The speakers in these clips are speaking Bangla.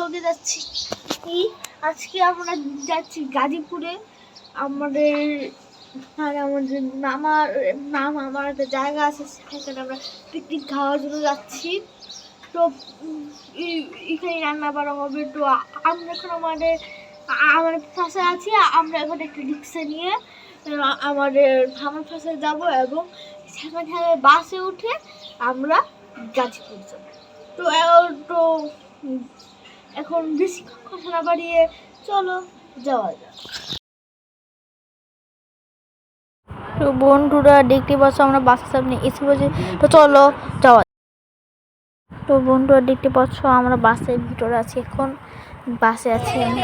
ব্লগে যাচ্ছি। আজকে আমরা যাচ্ছি গাজীপুরে। আমাদের আমার একটা জায়গা আছে, সেখানে আমরা পিকনিক খাওয়ার জন্য যাচ্ছি। তো এখানে রান্না বান্না হবে। তো আমরা এখন আমার পাশে আছি। আমরা এখন একটা রিক্সা নিয়ে আমার পাশে যাব এবং সেখানে বাসে উঠে আমরা গাজীপুর যাব। তো এখন বেশি কথা না বাড়িয়ে চলো যাওয়া যাক। তো বন্ধুরা দেখতে পাচ্ছ আমরা বাসের সামনে এসে বসে, তো চলো যাওয়া। তো বন্ধুরা দেখতে পাচ্ছ আমরা বাসের ভিতরে আছি, এখন বাসে আছি আমি।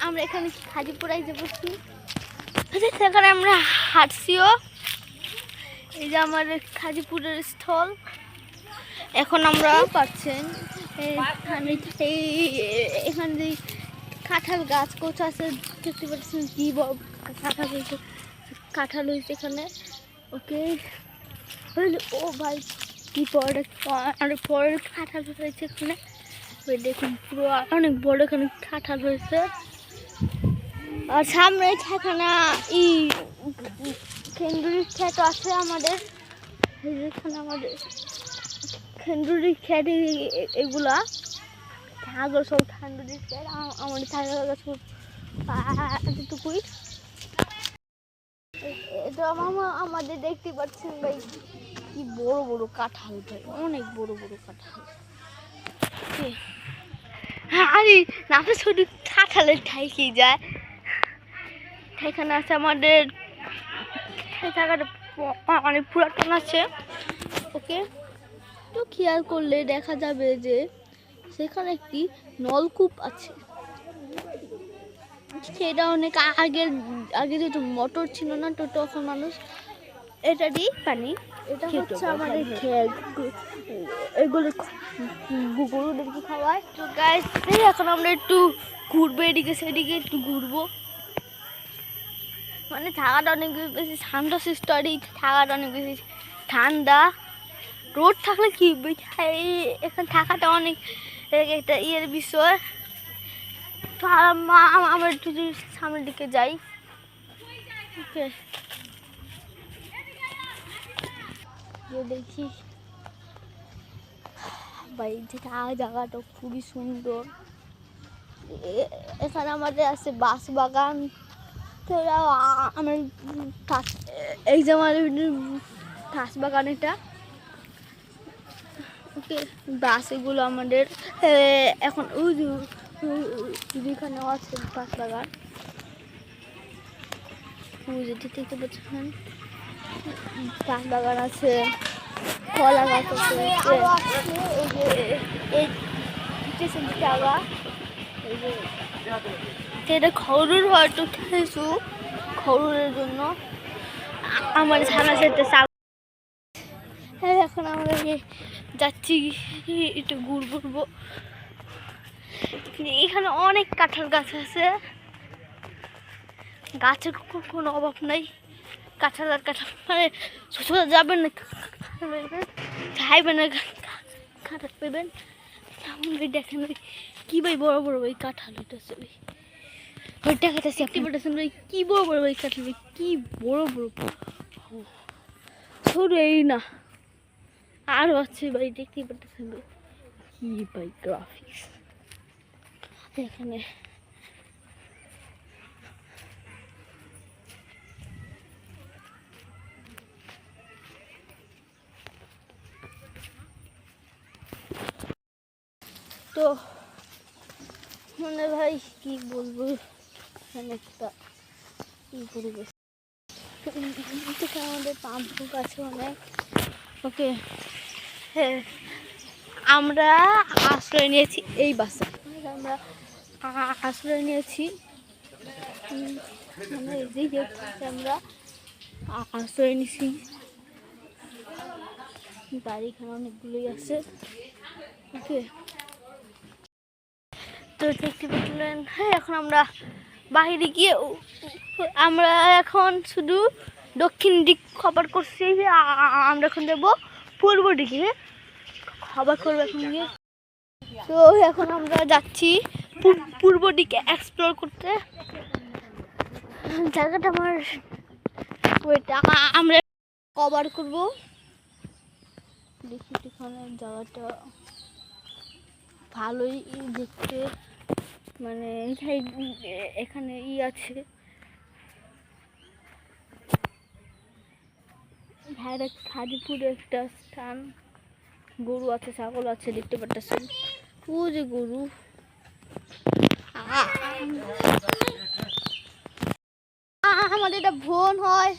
আমরা এখানে গাজীপুরে যাচ্ছি, সেখানে আমরা হাঁটছিও। এই যে আমাদের গাজীপুরের স্থল। এখন আমরা পাচ্ছেন এখানে কাঁঠাল গাছ কোচ আছে, দেখতে পাচ্ছেন কি কাঁঠাল হয়েছে, কাঁঠাল হয়েছে এখানে। ওকে, ও ভাই কি পরে কাঁঠাল হয়েছে এখানে। দেখুন পুরো অনেক বড় এখানে কাঁঠাল হয়েছে। আর সামনে এখানে খেন্দুরির ক্ষেত আছে আমাদের। এখানে আমাদের খেন্দুরির ক্ষেত, এগুলা থাকলো সব খেন্দুরির ক্ষেত। আমাদের থাকা গেছে এতটুকুই। এটা আমাদের দেখতে পাচ্ছেন ভাই কি বড় বড় কাঁঠাল, ভাই অনেক বড় বড় কাঁঠাল। আরে না শুধু কাঁঠালের ঠাই কি যায়। এখানে আছে আমাদের জায়গাটা অনেক পুরাতন আছে। ওকে, তো খেয়াল করলে দেখা যাবে যে সেখানে একটি নলকূপ আছে। সেটা অনেক আগে যেহেতু মোটর ছিল না, তো তখন মানুষ এটা দিয়ে পানি, এটা হচ্ছে আমাদের খেত, এগুলো গরুদেরকে খাওয়ায়। তো গাইস এখন আমরা একটু ঘুরবো, এদিকে সেদিকে একটু ঘুরবো। মানে থাকাটা অনেক বেশি ঠান্ডা সিস্টারি, থাকাটা অনেক বেশি ঠান্ডা। রোদ থাকলে কি এখানে থাকাটা অনেক একটা ইয়ের বিষয়। তো আমরা একটু সামনের দিকে যাই। ওকে, দেখি ভাই জায়গাটা খুবই সুন্দর। এখানে আমাদের আছে বাঁশ বাগান। তো আমার এই যে আমার ঘাস বাগান এটা। ওকে, বাস এগুলো আমাদের এখন যেখানে আছে বাঁশ বাগান, দেখতে পাচ্ছেন বাঁশ বাগান আছে, কলা গাছ আছে। এই যে জায়গা, এই যে এটা খরুর, হয়তো খেয়েছু খরুরের জন্য আমার ছানা সেটা। হ্যাঁ, এখন আমরা যাচ্ছি একটু ঘুরবো। এখানে অনেক কাঁঠাল গাছ আছে, গাছের কোনো অভাব নাই। কাঁঠাল আর কাঁঠাল, মানে সোজা যাবেন না খাইবেন না, কাঁঠাল পেবেন। দেখেন কি ভাই বড় বড় ভাই কাঁঠাল হইতেছে ভাই, দেখাতেছি আপনি বলতেছেন ভাই কি বড় বড় ভাই কাঁঠাল, ভাই কি বড় বড়। ছোট এই না, আরো আছে ভাই, দেখতেই পারতেছেন ভাই কি ভাই গ্রাফিক্স এখানে। তো মানে ভাই কি বলবো, এখানে একটা পরিবেশ। আমাদের পাম্প আছে অনেক। ওকে, হ্যাঁ আমরা আশ্রয় নিয়েছি এই বাসে, আমরা আশ্রয় নিয়েছি। আমরা আশ্রয় নিয়েছি গাড়ি এখানে অনেকগুলোই আছে। ওকে, তো দেখতে পেলেন। হ্যাঁ, এখন আমরা বাইরে গিয়ে আমরা এখন শুধু দক্ষিণ দিক খবর করছি, আমরা এখন যাবো পূর্ব দিকে খবর করবো এখন গিয়ে। তো এখন আমরা যাচ্ছি পূর্ব দিকে এক্সপ্লোর করতে। জায়গাটা আমার ওইটা আমরা কভার করবো। দেখি এখানে জায়গাটা ভালোই দেখতে, মানে এখানে আছে হাজিপুরে একটা স্থান, গরু আছে, ছাগল আছে, দেখতে পাচ্ছেন। ও যে গরু, আমাদের এটা বোন হয়,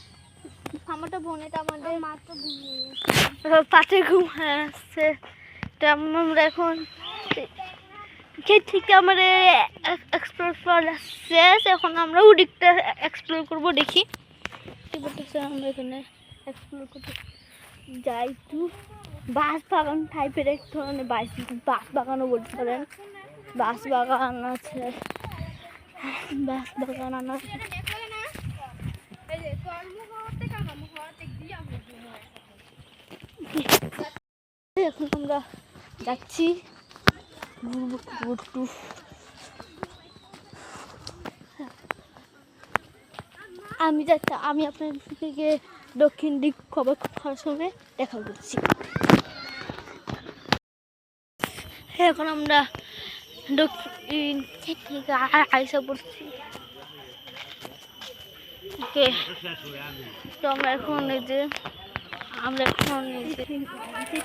আমারটা বোন, এটা আমাদের মাত্র পাশে ঘুম আসছে। আমরা এখন ঠিক আমাদের এক্সপ্লোর শেষ, এখন আমরা ওদিকটা এক্সপ্লোর করবো। দেখি আমরা এখানে এক্সপ্লোর করতে যাই। একটু বাঁশ বাগান টাইপের এক ধরনের বাঁশ বাগানও বলতে পারেন। বাঁশ বাগান আছে, বাঁশ বাগান আনার এখন আমরা যাচ্ছি ঘুরবো। আমি আপনার থেকে দক্ষিণ দিক খবর করার সময় দেখা করছি। এখন আমরা দক্ষিণ থেকে আইসা পড়ছি। ওকে, তো আমরা এখন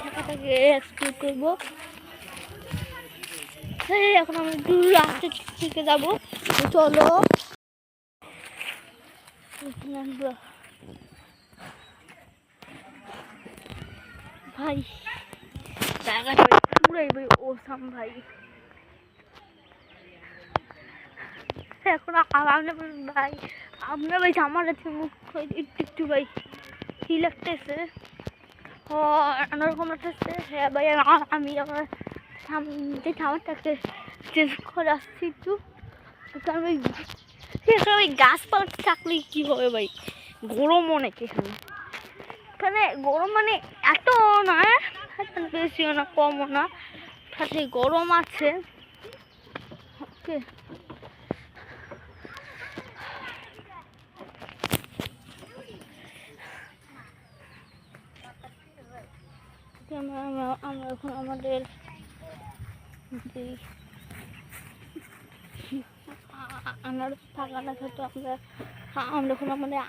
ঢাকাটাকে এক্সপ্লোর করবো। এখন আমরা দূর রাস্তা থেকে যাবো। চলো, ভাই জায়গাটা পুরাই ভাই ওসাম ভাই। এখন ভাই আপনার ভাই আমার মুখ একটু ভাই কি লাগতেছে, অন্যরকম লাগতেছে। হ্যাঁ ভাই, আমি আমার খাবারটাকে চেঞ্জ করে আসছি একটু, কারণ ওই গাছপালা থাকলে কি হবে ভাই, গরম অনেক এখানে গরম, মানে এত না, বেশিও না কমও না, সাথে গরম আছে। ওকে, আমরা এখন আমাদের যে আনারস বাগান আছে, তো আমরা এখন আমাদের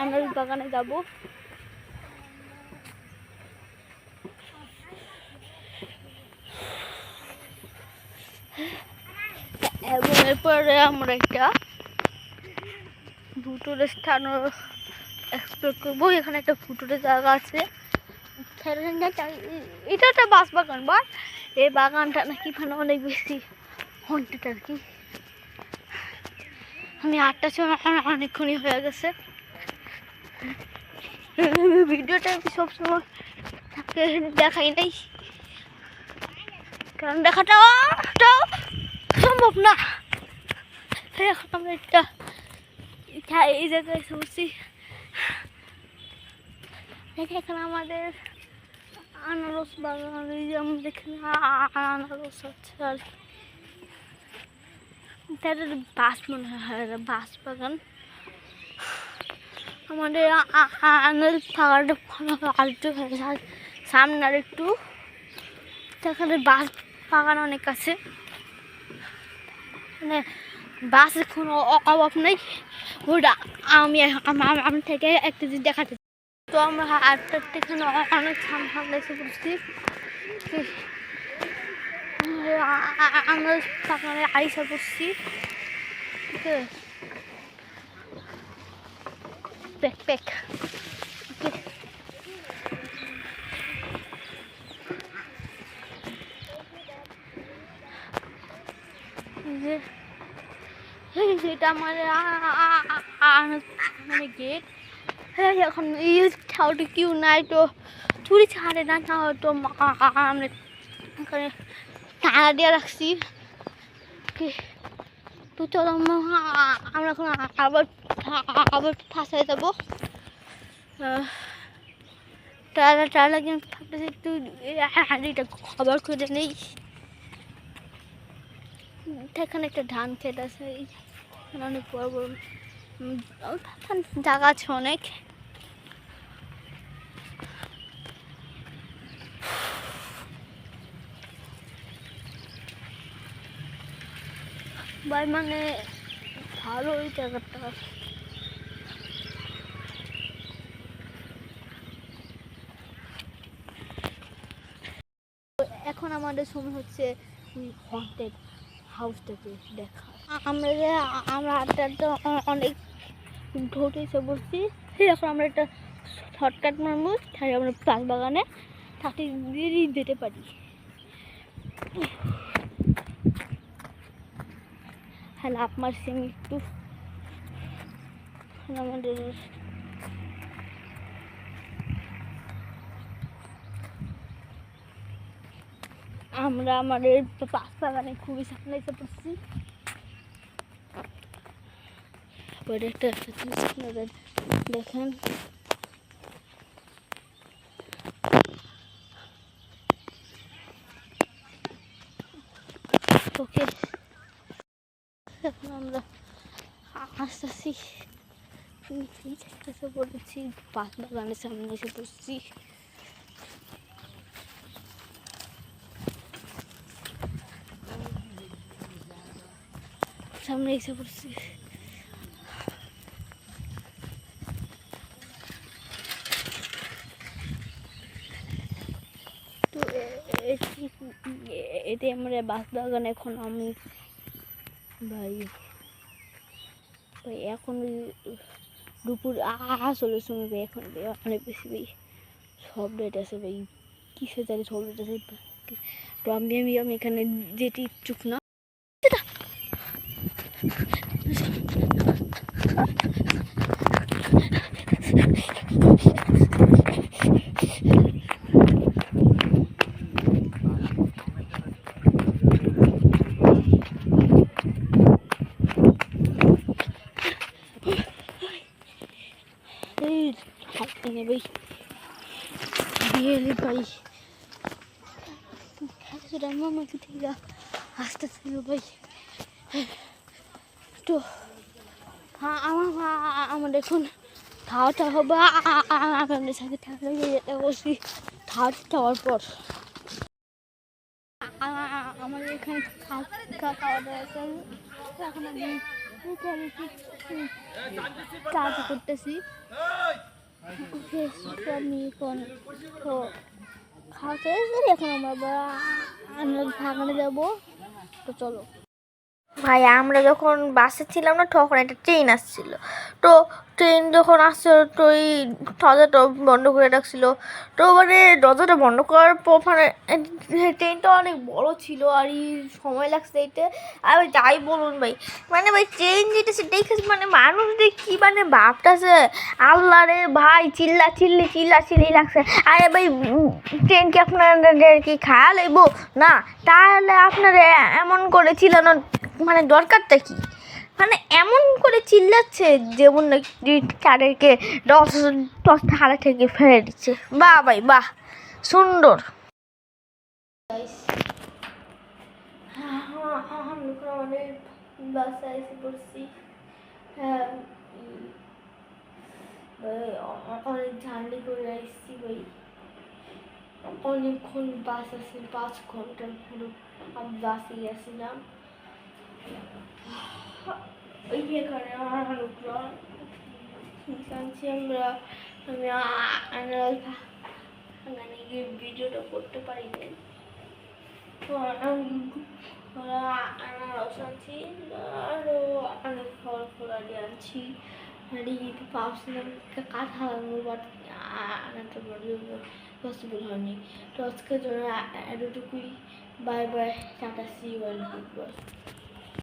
আনারস বাগানে যাব। এবং এরপরে আমরা একটা ভুতুরে স্থান এক্সপ্লোর করবো। এখানে একটা ভুতুরে জায়গা আছে, এটা একটা বাঁশ বাগান, বা এই বাগানটা নাকি মানে অনেক বেশি হন্টেড আর কি। আমি 8টার সময় অনেকক্ষণই হয়ে গেছে। ভিডিওটা আমি সবসময় দেখাই নাই, কারণ দেখাটাও সম্ভব না। এখন আমরা একটা এই জায়গায় এসে এখানে আমাদের আনারস বাগান, যেমন এখানে আনারস আছে, আর তাদের বাস মনে হয় বাস বাগান। আমাদের আনারস বাগানটা আরেকটু সামনে, আর একটু এখানে বাস বাগান অনেক আছে, মানে বাসের কোনো অভাব নেই। ওটা আমি থেকে একটা জিনিস দেখাতে। তো আমরা 8টার থেকে অনেক সামনে এসে পড়ছি। আমরা বাগানে আইসা পড়ছি। ব্যাকপ্যাক, যেটা আমাদের মানে গেট। হ্যাঁ, এখন হাউ টু কিউ নাই, তো চুরি ছাড়ে না, না হয়তো আমরা এখানে তাড়া দিয়ে রাখছি। ওকে, তো চলো আমরা এখন আবার আবার ফাঁসায় যাবো। টালা কিন্তু থাকতেছে, একটু হাঁড়িটা খবর করে নেই। এখানে একটা ধান ক্ষেত আছে, এখানে অনেক বড় বড় জায়গা আছে অনেক। ভাই মানে ভালো ওই জায়গাটা। এখন আমাদের সময় হচ্ছে হন্টেড হাউসটাকে দেখা। আমরা আড্ডা অনেক ঢোটে এসে বসছি। এখন আমরা একটা শর্টকাট মারবো, তাই আমরা পাল বাগানে তাতে দিয়ে যেতে পারি। হ্যাঁ, লাভ মারছি আমি একটু। আমাদের আমরা আমাদের পাশ বাগানে খুবই সামনে এসে পড়ছি। একটা জিনিস আপনাদের দেখেন, ওকে এখন আমরা আসতেছি, এসে পড়েছি পাশ বাগানের সামনে এসে পড়ছি। সামনে এসে পড়ছি। তো এতে আমরা বাস বাগান। এখন আমি ভাই ভাই এখন দুপুর আসলে সময় ভাই, এখন অনেক বেশি ভাই সব রেট আছে ভাই, কিসে জানি সব রেট আছে। তো আমি এখানে যেতে ইচ্ছুক না। ভাই বিয়েলি ভাই আমাকে ঠিক আসতেছিল ভাই। তো আমার এখন খাওয়াটা হবে, আপনাদের সাথে থাকলে যেতে বসি। খাওয়ার পর আমাদের এখানে খাওয়া দাওয়া আছে। এখন আমি কাজ করতেছি। আমি এখন তো খাওয়া শেষ, এখন আমরা বাগানে যাবো। তো চলো ভাই, আমরা যখন বাসে ছিলাম না, তখন একটা ট্রেন আসছিল। তো ট্রেন যখন আসছিল, তো এই দরজাটা বন্ধ করে রাখছিল। তো মানে দরজাটা বন্ধ করার পর মানে ট্রেনটা অনেক বড় ছিল, আর এই সময় লাগছে এইতে। আর ভাই যাই বলুন ভাই, মানে ভাই ট্রেন যেতেছে দেখে মানে মানুষদের কি মানে ভাবতেছে, আল্লাহ রে ভাই, চিল্লি লাগছে। আরে ভাই, ট্রেন কি আপনাদের কি খায়া লাগবো না? তাহলে আপনারা এমন করে চিল্লানো মানে দরকারটা কি? মানে এমন করে চিল্লাচ্ছে যেমন নাকি তাদেরকে দশ হারা থেকে ফেলে দিচ্ছে। বাহ ভাই বাহ, সুন্দর। আমাদের বাসায় এসে পড়ছি। হ্যাঁ, অনেক জার্নি করে আসছি ভাই, অনেকক্ষণ বাস আছে, 5 ঘন্টার পুরো আমি বাসে গেছিলাম। এখানে আমি গিয়ে ভিডিওটা করতে পারি নাই। তো আনারস আনছি, আরও অনেক ফল ফলাদি আনছি। ভাবছিলাম কাঁঠাল আনবো, বাট আনাতে পসিবল হয়নি। তো আজকের জন্য এতটুকুই। Bye bye, tata, see you, good bye.